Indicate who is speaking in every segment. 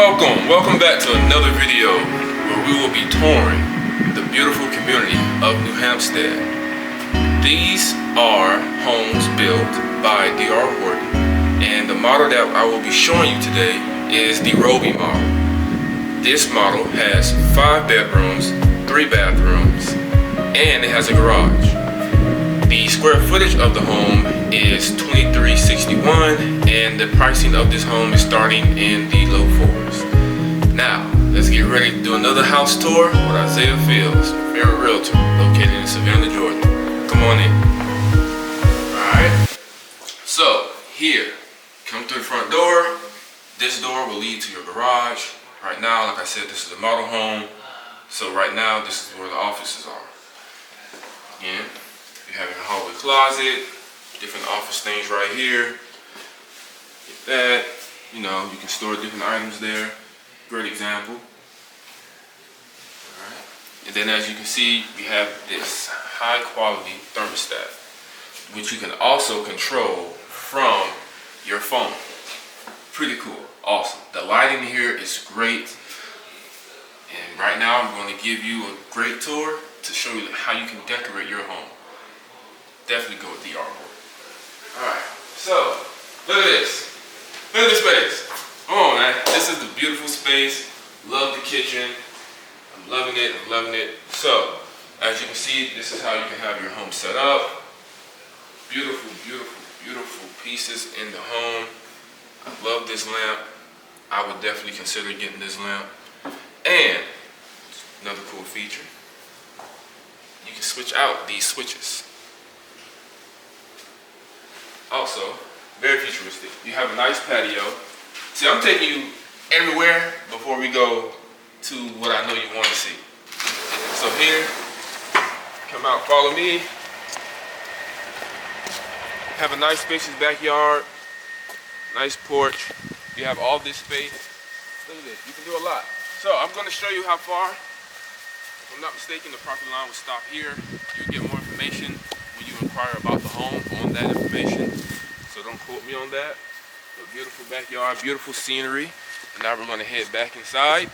Speaker 1: Welcome back to another video where we will be touring the beautiful community of New Hampstead. These are homes built by D.R Horton, and the model that I will be showing you today is the Robie model. This model has 5 bedrooms, 3 bathrooms, and it has a garage. The square footage of the home is 2361, and the pricing of this home is starting in the low 4s. Now, let's get ready to do another house tour with Isaiah Fields, favorite realtor, located in Savannah, Georgia. Come on in. Alright, so here, come through the front door. This door will lead to your garage. Right now, like I said, this is a model home. So right now, this is where the offices are. Again, you have your hallway closet, different office things right here. Get that, you know, you can store different items there. Great example. Alright. And then as you can see, we have this high quality thermostat, which you can also control from your phone. Pretty cool, awesome. The lighting here is great. And right now I'm going to give you a great tour to show you how you can decorate your home. Definitely go with D.R Horton. Alright, so look at this. Look at this space. Come on, man. This is the beautiful space. Love the kitchen. I'm loving it. I'm loving it. So, as you can see, this is how you can have your home set up. Beautiful, beautiful, beautiful pieces in the home. I love this lamp. I would definitely consider getting this lamp. And another cool feature, you can switch out these switches. Also, very futuristic. You have a nice patio. See, I'm taking you everywhere before we go to what I know you want to see. So here, come out, follow me. Have a nice spacious backyard, nice porch. You have all this space. Look at this, you can do a lot. So I'm going to show you how far. If I'm not mistaken, the property line will stop here. You'll get more information when you inquire about the home on that information. So don't quote me on that. But beautiful backyard, beautiful scenery. And now we're going to head back inside.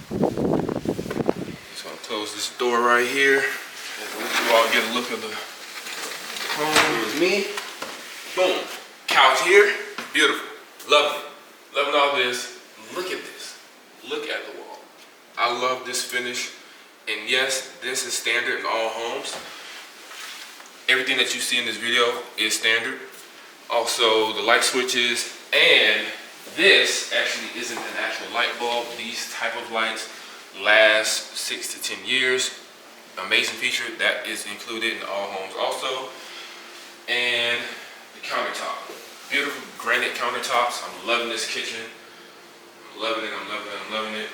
Speaker 1: Just going to close this door right here and let you all get a look at the home with me. Boom. Couch here. Beautiful. Lovely. Loving all this. Look at this. Look at the wall. I love this finish. And yes, this is standard in all homes. Everything that you see in this video is standard. Also, the light switches, and this actually isn't an actual light bulb. These type of lights last 6 to 10 years. Amazing feature that is included in all homes also. And the countertop. Beautiful granite countertops. I'm loving this kitchen. I'm loving it, I'm loving it, I'm loving it.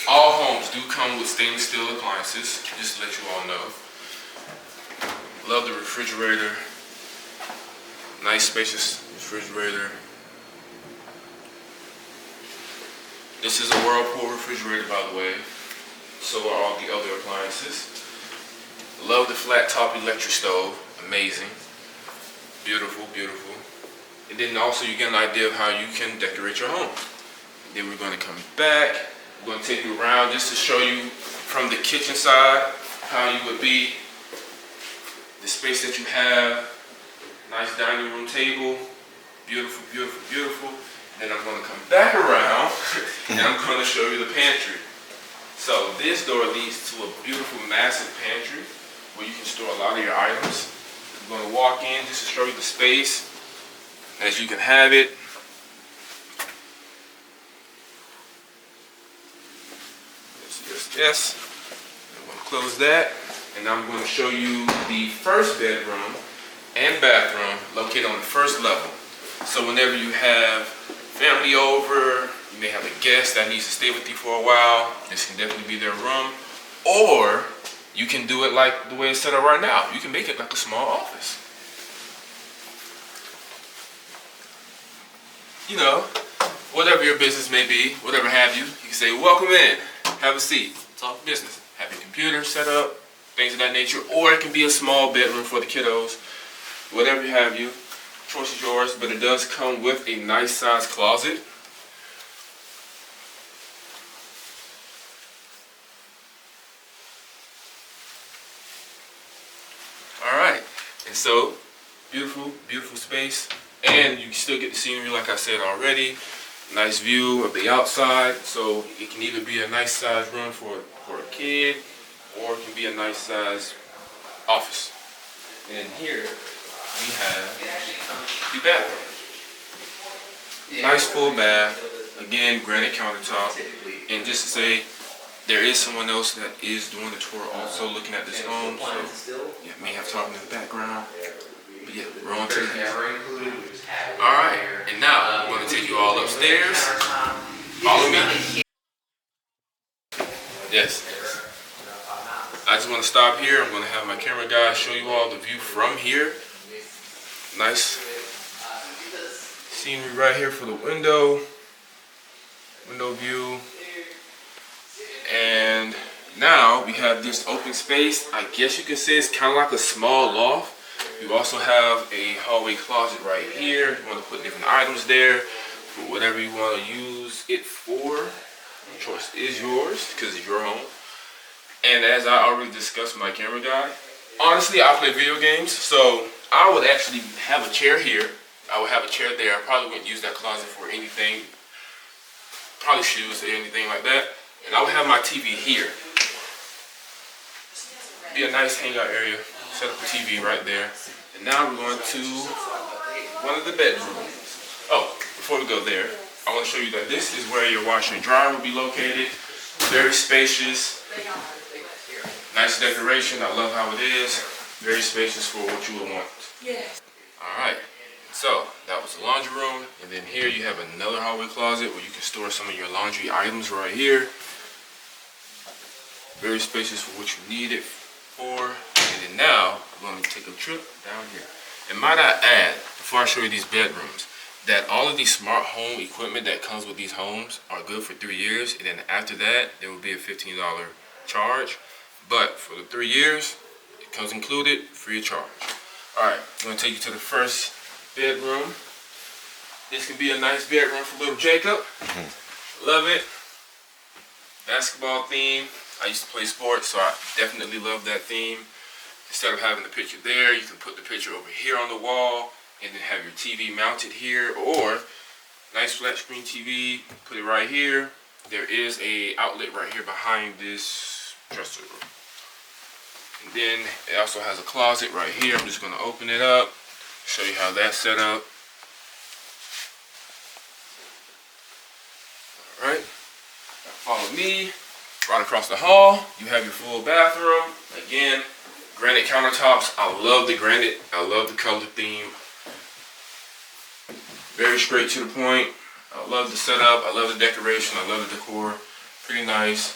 Speaker 1: All homes do come with stainless steel appliances, just to let you all know. Love the refrigerator. Nice spacious refrigerator. This is a Whirlpool refrigerator, by the way. So are all the other appliances. Love the flat top electric stove. Amazing. Beautiful, beautiful. And then also you get an idea of how you can decorate your home. Then we're going to come back. We're going to take you around just to show you from the kitchen side how you would be. The space that you have. Nice dining room table. Beautiful, beautiful, beautiful. Then I'm going to come back around and I'm going to show you the pantry. So this door leads to a beautiful, massive pantry where you can store a lot of your items. I'm going to walk in just to show you the space as you can have it. Yes. I'm going to close that, and I'm going to show you the first bedroom and bathroom located on the first level. So whenever you have family over, you may have a guest that needs to stay with you for a while, this can definitely be their room. Or you can do it like the way it's set up right now. You can make it like a small office. You know, whatever your business may be, whatever have you, you can say, welcome in, have a seat, talk business. Have your computer set up, things of that nature. Or it can be a small bedroom for the kiddos, whatever have you. choice is yours, but it does come with a nice size closet. Alright, and so, beautiful, beautiful space. And you can still get the scenery like I said already. Nice view of the outside. So it can either be a nice size room for a kid, or it can be a nice size office. And here we have the bathroom. Nice full bath. Again, granite countertop. And just to say, there is someone else that is doing the tour also looking at this home. So yeah, may have talking in the background. But yeah, we're on to the Alright, and now I'm going to take you all upstairs. Follow me. Yes. I just want to stop here. I'm going to have my camera guy show you all the view from here. Nice scenery right here for the window view. And now we have this open space. I guess you could say it's kind of like a small loft. You also have a hallway closet right here. You want to put different items there for whatever you want to use it for. The choice is yours because it's your home. And as I already discussed with my camera guy, honestly, I play video games, so I would actually have a chair here. I would have a chair there. I probably wouldn't use that closet for anything, probably shoes or anything like that. And I would have my TV here. Be a nice hangout area. Set up the TV right there. And now we're going to one of the bedrooms. Oh, before we go there, I want to show you that this is where your washer and dryer will be located. Very spacious. Nice decoration. I love how it is. Very spacious for what you would want. Yes. Alright. So, that was the laundry room. And then here you have another hallway closet where you can store some of your laundry items right here. Very spacious for what you need it for. And then now, we're going to take a trip down here. And might I add, before I show you these bedrooms, that all of these smart home equipment that comes with these homes are good for 3 years. And then after that, there will be a $15 charge. But for the 3 years, it comes included, free of charge. Alright, I'm going to take you to the first bedroom. This can be a nice bedroom for little Jacob. Love it. Basketball theme. I used to play sports, so I definitely love that theme. Instead of having the picture there, you can put the picture over here on the wall and then have your TV mounted here, or nice flat screen TV, put it right here. There is a outlet right here behind this dresser. And then it also has a closet right here. I'm just going to open it up, show you how that's set up. Alright, follow me. Right across the hall, you have your full bathroom. Again, granite countertops. I love the granite. I love the color theme. Very straight to the point. I love the setup. I love the decoration. I love the decor. Pretty nice.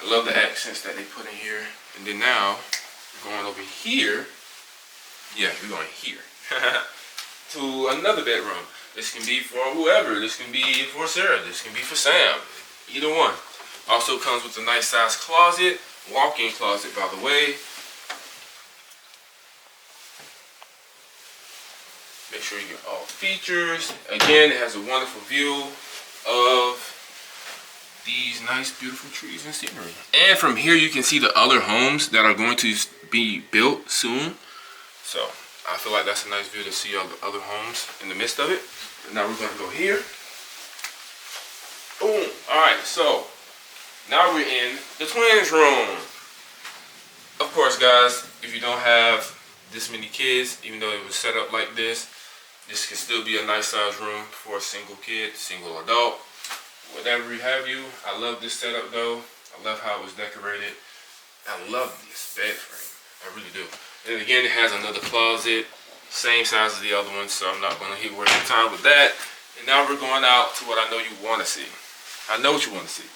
Speaker 1: I love the accents that they put in here. And then now, we're going over here. Yeah, we're going here. To another bedroom. This can be for whoever. This can be for Sarah. This can be for Sam. Either one. Also comes with a nice size closet. Walk-in closet, by the way. Make sure you get all the features. Again, it has a wonderful view of these nice, beautiful trees and scenery. And from here, you can see the other homes that are going to be built soon. So, I feel like that's a nice view to see all the other homes in the midst of it. And now we're going to go here. Boom. Alright, so now we're in the twins room. Of course, guys, if you don't have this many kids, even though it was set up like this can still be a nice size room for a single kid, single adult, whatever you have you. I love this setup though. I love how it was decorated. I love this bed frame. I really do. And again, it has another closet, same size as the other one, so I'm not going to waste your time with that. And now we're going out to what I know you want to see. I know what you want to see.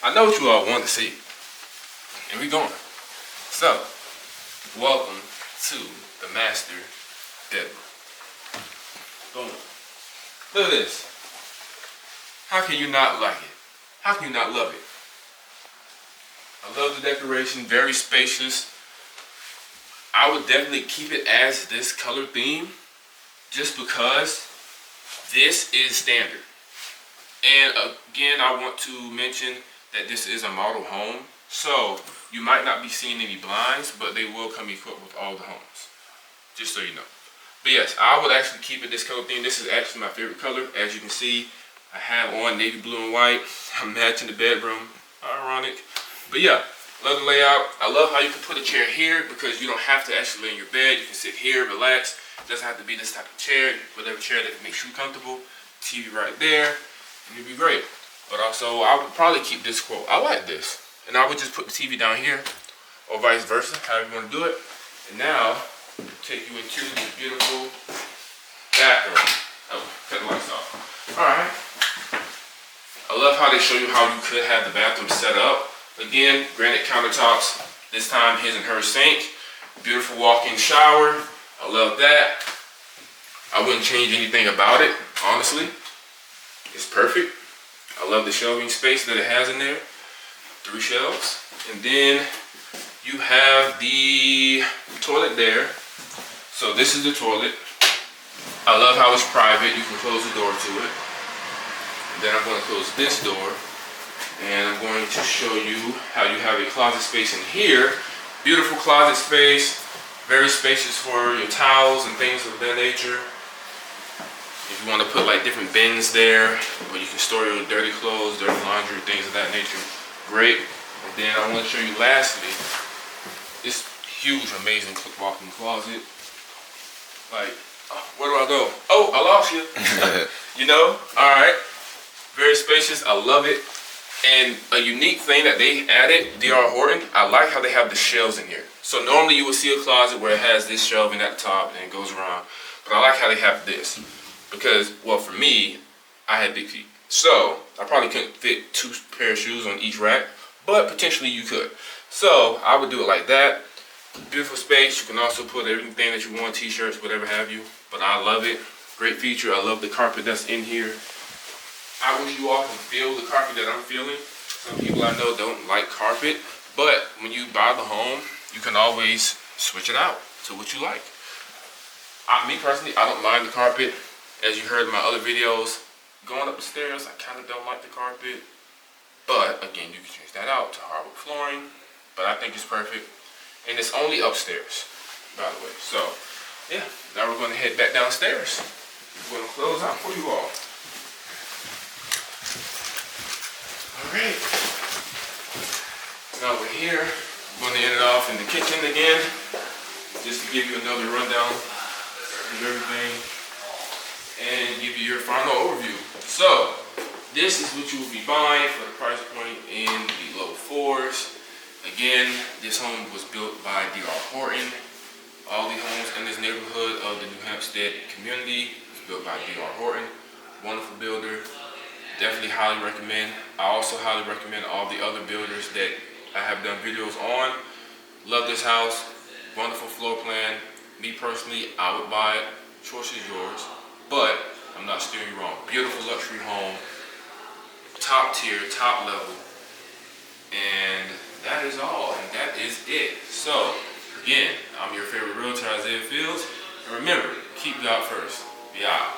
Speaker 1: I know what you all want to see. And we're going. So, welcome to the master bedroom. Boom. Look at this. How can you not like it? How can you not love it? I love the decoration, very spacious. I would definitely keep it as this color theme. just because this is standard. And again, I want to mention that this is a model home, so you might not be seeing any blinds, but they will come equipped with all the homes, just so you know. But yes, I would actually keep it this color theme. This is actually my favorite color. As you can see, I have on navy blue and white. I'm matching the bedroom. Ironic. But yeah, love the layout. I love how you can put a chair here because you don't have to actually lay in your bed. You can sit here, relax. It doesn't have to be this type of chair. Whatever chair that makes you comfortable. TV right there. And you'll be great. But also, I would probably keep this quote. I like this. And I would just put the TV down here, or vice versa, however you want to do it. And now, take you into the beautiful bathroom. Oh, cut the lights off. Alright. I love how they show you how you could have the bathroom set up. Again, granite countertops. This time, his and her sink. Beautiful walk-in shower. I love that. I wouldn't change anything about it, honestly. It's perfect. I love the shelving space that it has in there. 3 shelves. And then you have the toilet there. So this is the toilet. I love how it's private. You can close the door to it. And then I'm going to close this door. And I'm going to show you how you have a closet space in here. Beautiful closet space. Very spacious for your towels and things of that nature. If you want to put like different bins there, where you can store your dirty clothes, dirty laundry, things of that nature, great. And then I want to show you lastly, this huge, amazing walk-in closet. Like, where do I go? Oh, I lost you. You know? All right. Very spacious. I love it. And a unique thing that they added, D.R Horton, I like how they have the shelves in here. So normally you would see a closet where it has this shelving at the top and it goes around. But I like how they have this. Because, well, for me, I had big feet. So, I probably couldn't fit 2 pair of shoes on each rack, but potentially you could. So, I would do it like that. Beautiful space. You can also put everything that you want, t-shirts, whatever have you. But I love it. Great feature. I love the carpet that's in here. I wish you all can feel the carpet that I'm feeling. Some people I know don't like carpet, but when you buy the home, you can always switch it out to what you like. Me personally, I don't mind the carpet. As you heard in my other videos, going up the stairs, I kind of don't like the carpet. But, again, you can change that out to hardwood flooring. But I think it's perfect. And it's only upstairs, by the way. So, yeah, now we're going to head back downstairs. We're going to close out for you all. Alright. Now we're here. I'm going to end it off in the kitchen again. Just to give you another rundown of everything. And give you your final overview. So, this is what you will be buying for the price point in the low 4s. Again, this home was built by D.R Horton. All the homes in this neighborhood of the New Hampstead community was built by D.R Horton. Wonderful builder. Definitely highly recommend. I also highly recommend all the other builders that I have done videos on. Love this house. Wonderful floor plan. Me personally, I would buy it. Choice is yours. But I'm not steering you wrong. Beautiful luxury home, top tier, top level, and that is all, and that is it. So, again, I'm your favorite realtor, Isaiah Fields, and remember, keep God first. Be out.